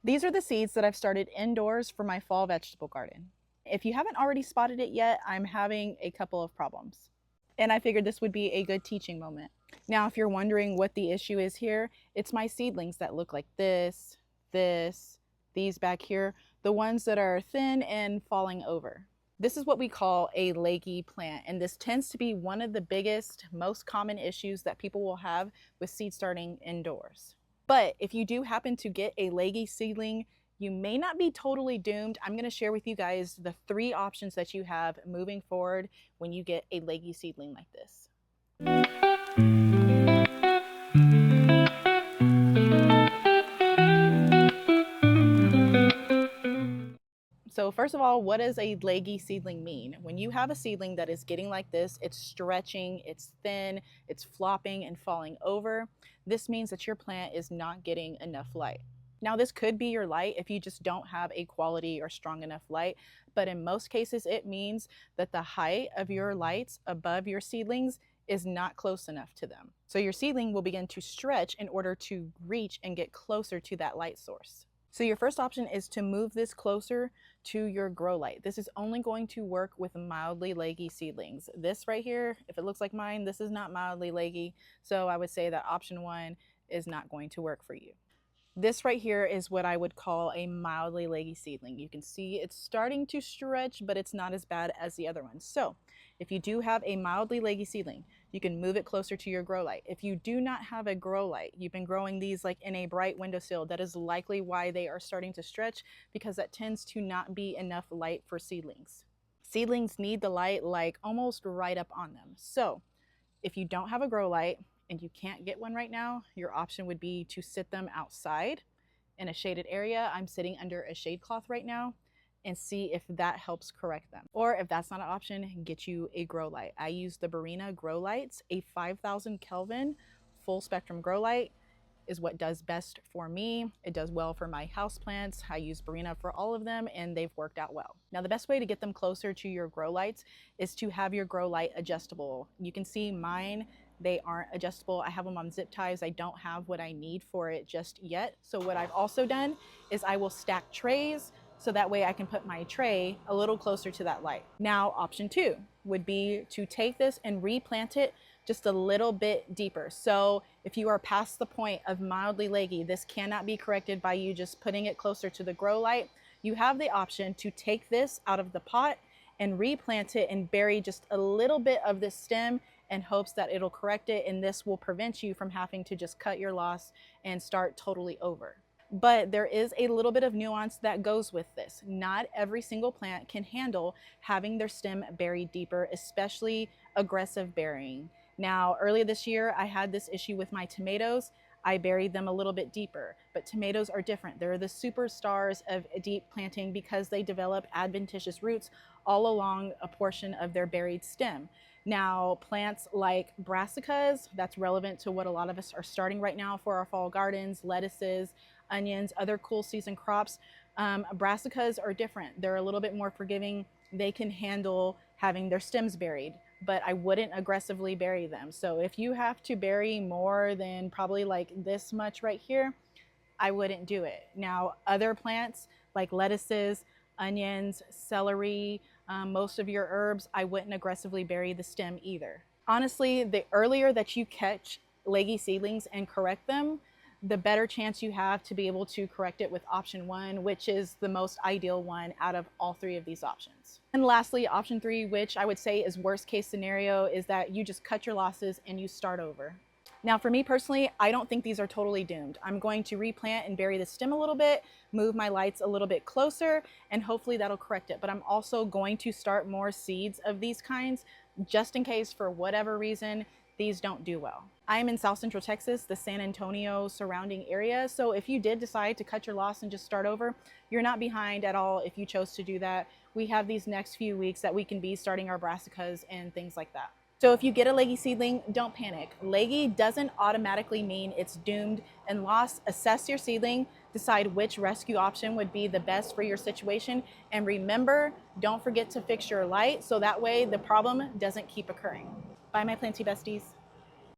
These are the seeds that I've started indoors for my fall vegetable garden. If you haven't already spotted it yet, I'm having a couple of problems. And I figured this would be a good teaching moment. Now, if you're wondering what the issue is here, it's my seedlings that look like this, these back here, the ones that are thin and falling over. This is what we call a leggy plant, and this tends to be one of the biggest, most common issues that people will have with seed starting indoors. But if you do happen to get a leggy seedling, you may not be totally doomed. I'm going to share with you guys the 3 options that you have moving forward when you get a leggy seedling like this. So first of all, what does a leggy seedling mean? When you have a seedling that is getting like this, it's stretching, it's thin, it's flopping and falling over, this means that your plant is not getting enough light. Now, this could be your light if you just don't have a quality or strong enough light, but in most cases, it means that the height of your lights above your seedlings is not close enough to them. So your seedling will begin to stretch in order to reach and get closer to that light source. So your first option is to move this closer to your grow light. This is only going to work with mildly leggy seedlings. This right here, if it looks like mine, this is not mildly leggy. So I would say that option 1 is not going to work for you. This right here is what I would call a mildly leggy seedling. You can see it's starting to stretch, but it's not as bad as the other ones. So if you do have a mildly leggy seedling, you can move it closer to your grow light. If you do not have a grow light, you've been growing these like in a bright windowsill, that is likely why they are starting to stretch, because that tends to not be enough light for seedlings. Seedlings need the light like almost right up on them. So if you don't have a grow light and you can't get one right now, your option would be to sit them outside in a shaded area. I'm sitting under a shade cloth right now, and see if that helps correct them. Or if that's not an option, get you a grow light. I use the Barina grow lights. A 5000 Kelvin full spectrum grow light is what does best for me. It does well for my houseplants. I use Barina for all of them, and they've worked out well. Now, the best way to get them closer to your grow lights is to have your grow light adjustable. You can see mine, they aren't adjustable. I have them on zip ties. I don't have what I need for it just yet. So what I've also done is I will stack trays, so that way I can put my tray a little closer to that light. Now, option 2 would be to take this and replant it just a little bit deeper. So if you are past the point of mildly leggy, this cannot be corrected by you just putting it closer to the grow light. You have the option to take this out of the pot and replant it and bury just a little bit of this stem in hopes that it'll correct it, and this will prevent you from having to just cut your loss and start totally over. But there is a little bit of nuance that goes with this. Not every single plant can handle having their stem buried deeper, especially aggressive burying. Now, earlier this year, I had this issue with my tomatoes. I buried them a little bit deeper, but tomatoes are different. They're the superstars of deep planting because they develop adventitious roots all along a portion of their buried stem. Now, plants like brassicas, that's relevant to what a lot of us are starting right now for our fall gardens, lettuces, onions, other cool season crops. Brassicas are different. They're a little bit more forgiving. They can handle having their stems buried, but I wouldn't aggressively bury them. So if you have to bury more than probably like this much right here, I wouldn't do it. Now, other plants like lettuces, onions, celery, most of your herbs, I wouldn't aggressively bury the stem either. Honestly, the earlier that you catch leggy seedlings and correct them, the better chance you have to be able to correct it with option 1, which is the most ideal one out of all 3 of these options. And lastly, option 3, which I would say is worst case scenario, is that you just cut your losses and you start over. Now, for me personally, I don't think these are totally doomed. I'm going to replant and bury the stem a little bit, move my lights a little bit closer, and hopefully that'll correct it. But I'm also going to start more seeds of these kinds just in case for whatever reason these don't do well. I am in South Central Texas, the San Antonio surrounding area. So if you did decide to cut your loss and just start over, you're not behind at all if you chose to do that. We have these next few weeks that we can be starting our brassicas and things like that. So if you get a leggy seedling, don't panic. Leggy doesn't automatically mean it's doomed and lost. Assess your seedling, decide which rescue option would be the best for your situation. And remember, don't forget to fix your light so that way the problem doesn't keep occurring. Bye, my planty besties.